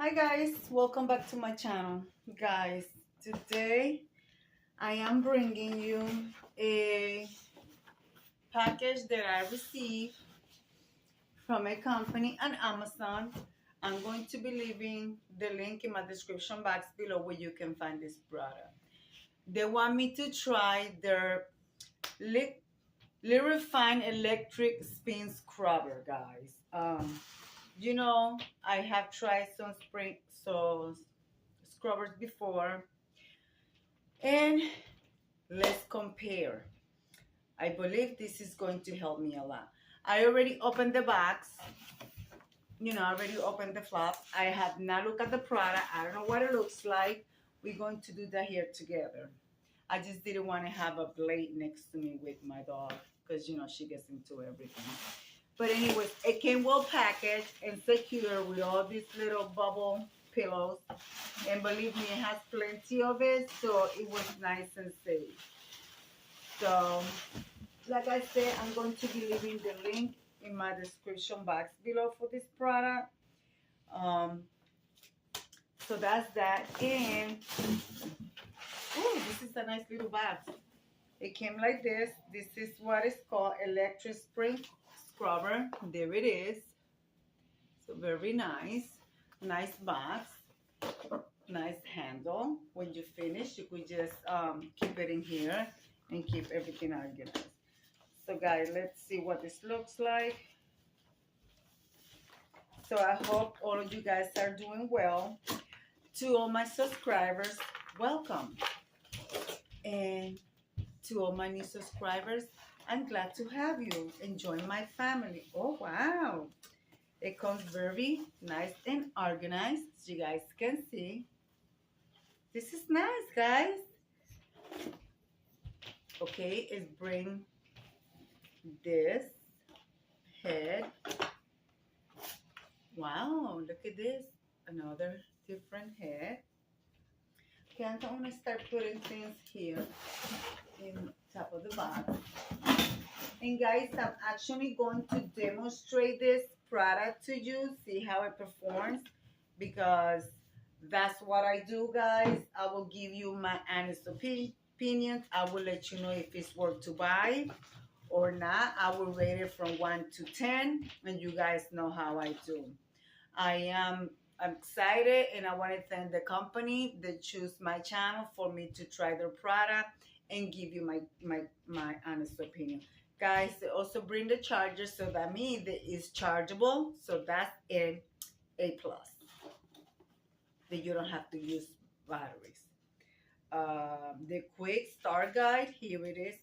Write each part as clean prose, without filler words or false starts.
Hi guys, welcome back to my channel. Guys, today I am bringing you a package that I received from a company on Amazon. I'm going to be leaving the link in my description box below where you can find this product. They want me to try their Refined electric spin scrubber, guys. I have tried some scrubbers before, and let's compare. I believe this is going to help me a lot. I already opened the box. I already opened the flap. I have not looked at the product. I don't know what it looks like. We're going to do that here together. I just didn't want to have a blade next to me with my dog because, she gets into everything. But anyways, it came well packaged and secure with all these little bubble pillows. And believe me, it has plenty of it, so it was nice and safe. So, like I said, I'm going to be leaving the link in my description box below for this product. So that's that. And, this is a nice little box. It came like this. This is what is called electric spring scrubber. There it is. So very nice. Nice box. Nice handle. When you finish, you could just keep it in here and keep everything organized. So guys, let's see what this looks like. So I hope all of you guys are doing well. To all my subscribers, welcome. And to all my new subscribers, I'm glad to have you and join my family. Oh, wow. It comes very nice and organized, as you guys can see. This is nice, guys. Okay, it's bring this head. Wow, look at this. Another different head. Okay, I'm going to start putting things here in top of the box. And guys, I'm actually going to demonstrate this product to you, see how it performs, because that's what I do, guys. I will give you my honest opinions. I will let you know if it's worth to buy or not. I will rate it from 1 to 10, and you guys know how I do. I'm excited, and I want to thank the company that choose my channel for me to try their product and give you my honest opinion. Guys, they also bring the charger, so that means that it's chargeable. So that's A+. That you don't have to use batteries. The quick start guide, here it is.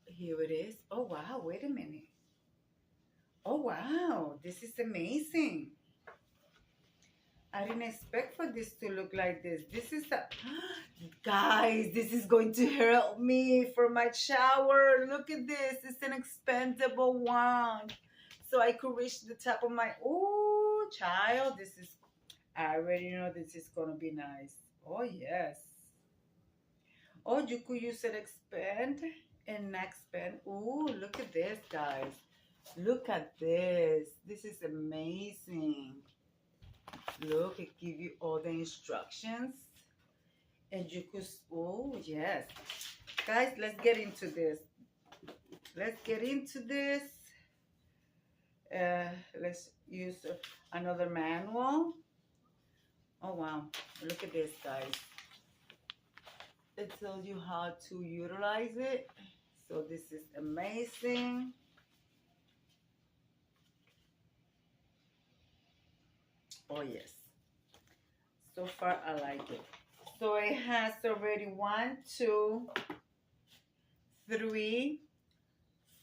Here it is. Oh, wow, wait a minute. Oh, wow, this is amazing. I didn't expect for this to look like this. This is guys, this is going to help me for my shower. Look at this. It's an expandable one. So I could reach the top of my, oh, child. I already know this is going to be nice. Oh, yes. Oh, you could use it expand and not expand. Oh, look at this, guys. Look at this. This is amazing. Look, it gives you all the instructions. And you could, oh, yes. Guys, let's get into this. Let's get into this. Let's use another manual. Oh, wow. Look at this, guys. It tells you how to utilize it. So this is amazing. Oh, yes. So far, I like it. So it has already 1, 2, 3,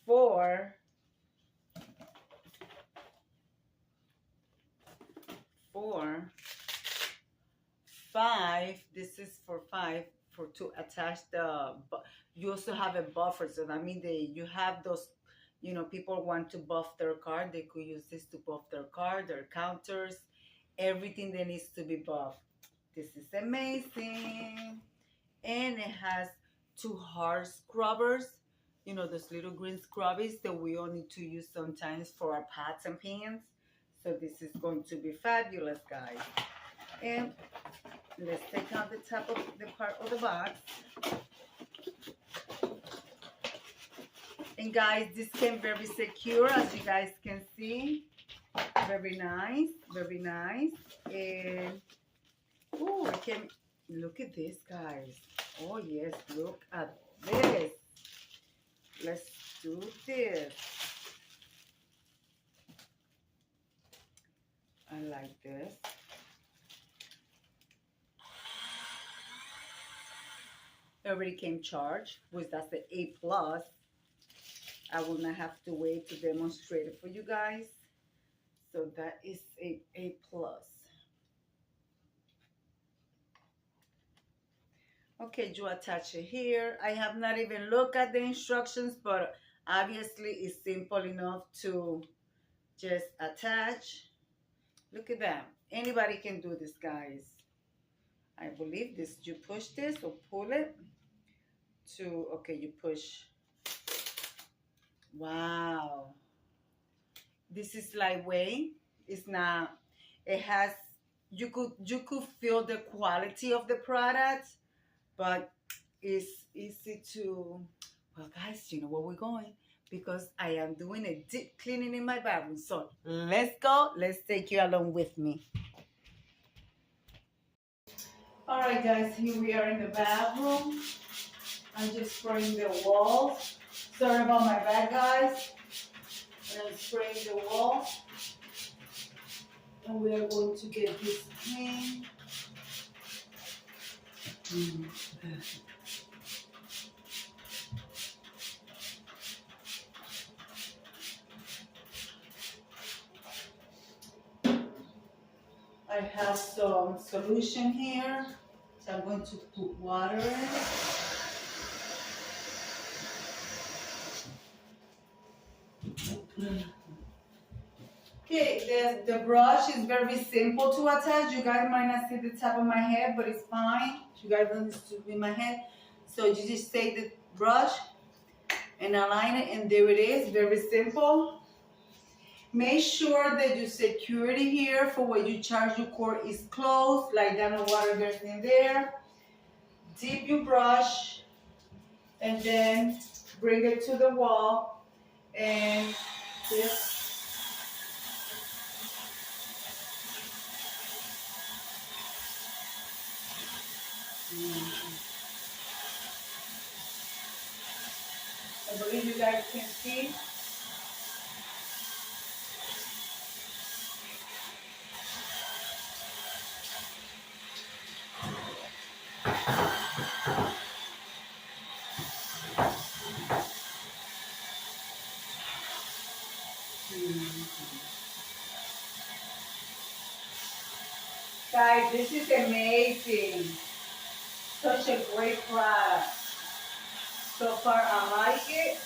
4, 5. This is for 5 to attach the. You also have a buffer, so that means you have those. People want to buff their car. They could use this to buff their car, their counters, everything that needs to be buffed. This is amazing. And it has 2 hard scrubbers. Those little green scrubbies that we all need to use sometimes for our pots and pans. So this is going to be fabulous, guys. And let's take out the top of the part of the box. And guys, this came very secure, as you guys can see. Very nice, very nice. And oh, it came. Look at this, guys. Oh yes, look at this. Let's do this. I like this. It already came charged, which that's the A+. I will not have to wait to demonstrate it for you guys. So that is a A+. Okay, you attach it here. I have not even looked at the instructions, but obviously it's simple enough to just attach. Look at that. Anybody can do this, guys. I believe this, you push this or pull it to, okay, you push. Wow. This is lightweight. It's not, it has, you could feel the quality of the product, but it's easy to, well guys, you know where we're going, because I am doing a deep cleaning in my bathroom. So let's go. Let's take you along with me. All right, guys, here we are in the bathroom. I'm just spraying the walls. Sorry about my bag, guys. And I'm spraying the wall. And we are going to get this clean. I have some solution here, so I'm going to put water in. Okay, the brush is very simple to attach. You guys might not see the top of my head, but it's fine. You guys don't need to be my head. So you just take the brush and align it, and there it is. Very simple. Make sure that your security here for where you charge your cord is closed, like that no water gets in there. Dip your brush and then bring it to the wall and just I believe you guys can see. Guys, this is amazing. Such a great product. So far, I like it.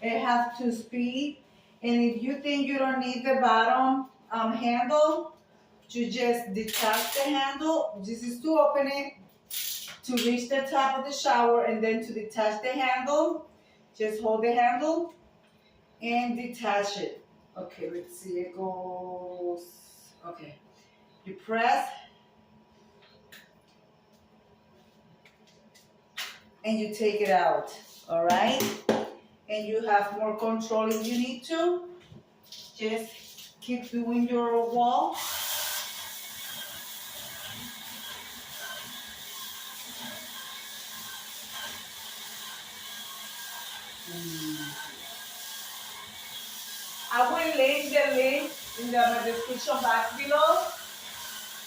It has 2 speed, and if you think you don't need the bottom handle, you just detach the handle. This is to open it, to reach the top of the shower, and then to detach the handle. Just hold the handle and detach it. Okay, let's see, it goes, okay. You press, and you take it out, all right? And you have more control if you need to. Just keep doing your wall. I will link the link in the description box below,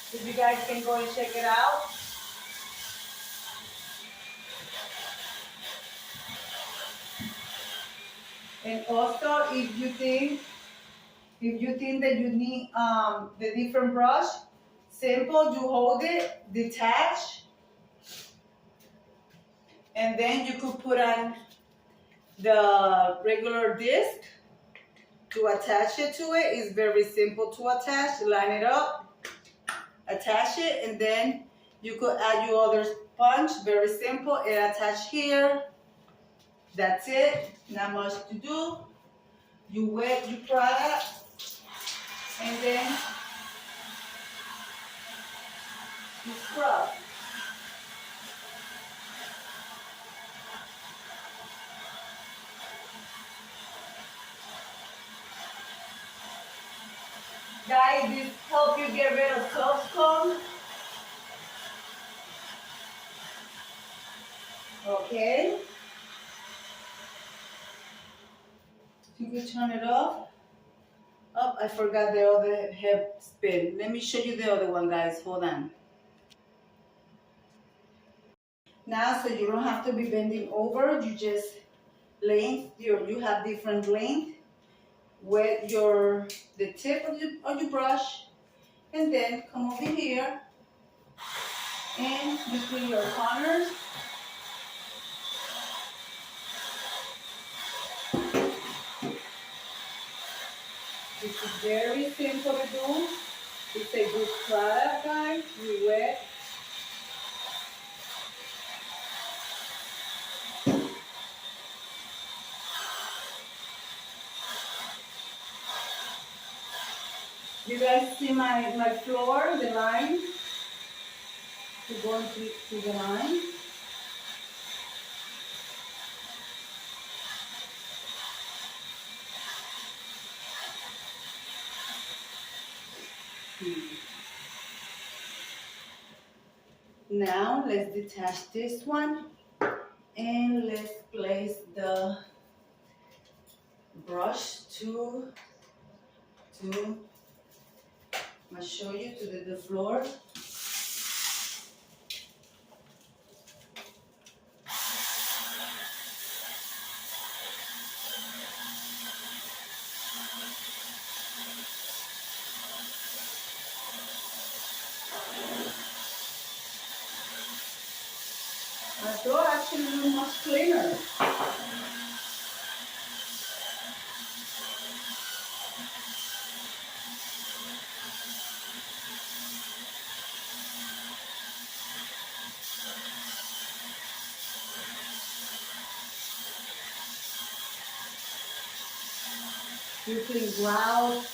so you guys can go and check it out. And also, if you think that you need the different brush, simple, you hold it, detach, and then you could put on the regular disc, To attach it to it is very simple to attach. Line it up, attach it, and then you could add your other sponge. Very simple. It attach here. That's it. Not much to do. You wet your product, and then you scrub. Guys, this help you get rid of soft scum. Okay. You can turn it off. Oh, I forgot the other head spin. Let me show you the other one, guys. Hold on. Now, so you don't have to be bending over. You just length. You have different length. Wet the tip of your brush, and then come over here and between your corners. This is very simple to do. It's a good product, guys. You wet. You guys see my floor, the line? To go to the line. Now let's detach this one and let's place the brush to I'll show you to the floor. The floor actually looks much cleaner. You can grout,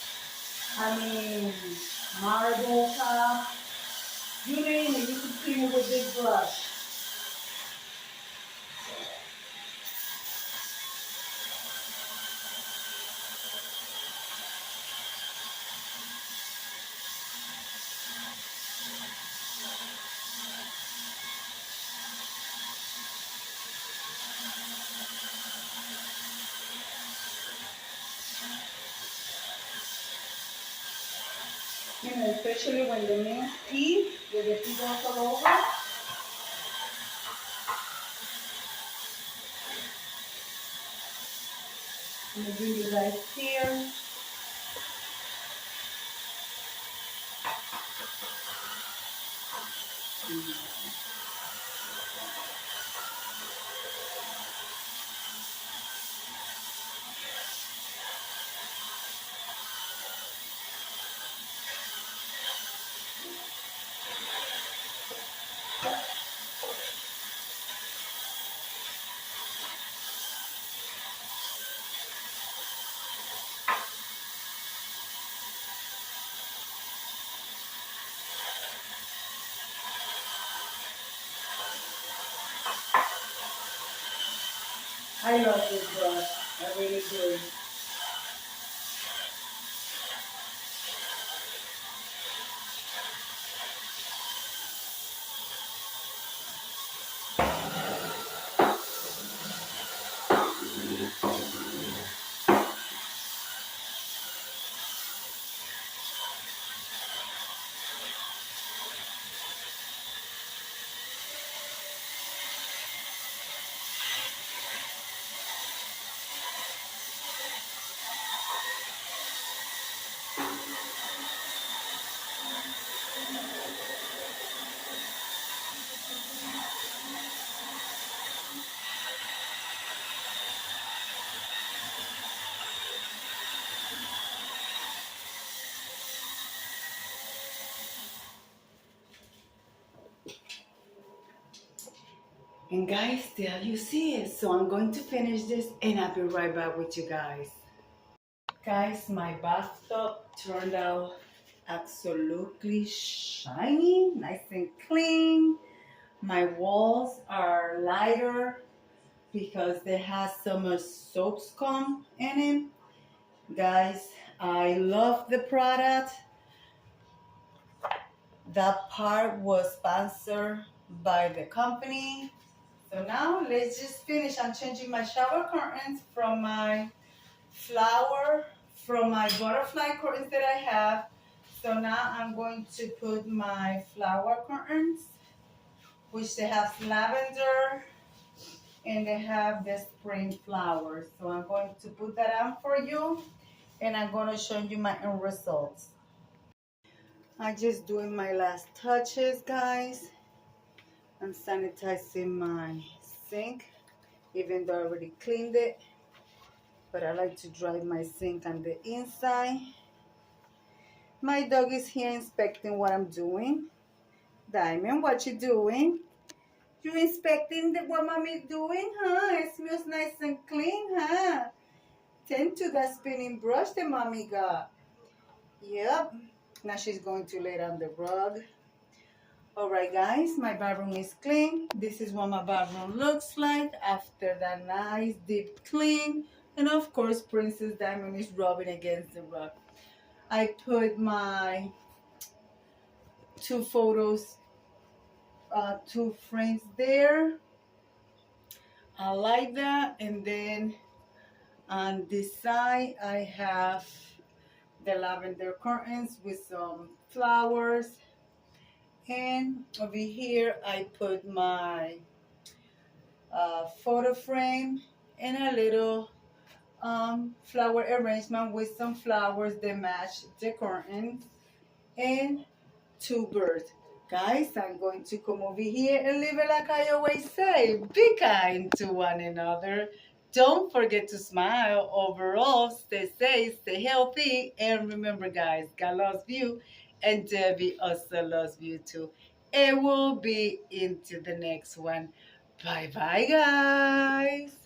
marble top, you name it, you can clean it with this brush. Especially when the mince pea, with the pea goes all over. I'm going to bring you guys here. I love this brush. I really do. And guys, there you see it. So I'm going to finish this and I'll be right back with you guys. Guys, my bathtub turned out absolutely shiny, nice and clean. My walls are lighter because they have so much soap scum in it. Guys, I love the product. That part was sponsored by the company. So now let's just finish. I'm changing my shower curtains from my butterfly curtains that I have. So now I'm going to put my flower curtains, which they have lavender and they have the spring flowers. So I'm going to put that on for you and I'm going to show you my end results. I'm just doing my last touches, guys. I'm sanitizing my sink, even though I already cleaned it. But I like to dry my sink on the inside. My dog is here inspecting what I'm doing. Diamond, what you doing? You inspecting what mommy's doing, huh? It smells nice and clean, huh? Tend to that spinning brush that mommy got. Yep. Now she's going to lay down the rug. Alright guys, my bathroom is clean. This is what my bathroom looks like after that nice deep clean. And of course, Princess Diamond is rubbing against the rug. I put my two photos, two frames there. I like that. And then on this side, I have the lavender curtains with some flowers. And over here, I put my photo frame and a little flower arrangement with some flowers that match the curtains and two birds. Guys, I'm going to come over here and leave it like I always say. Be kind to one another. Don't forget to smile. Overall, stay safe, stay healthy. And remember, guys, God loves you. And Debbie also loves you too. And we'll be into the next one. Bye-bye, guys.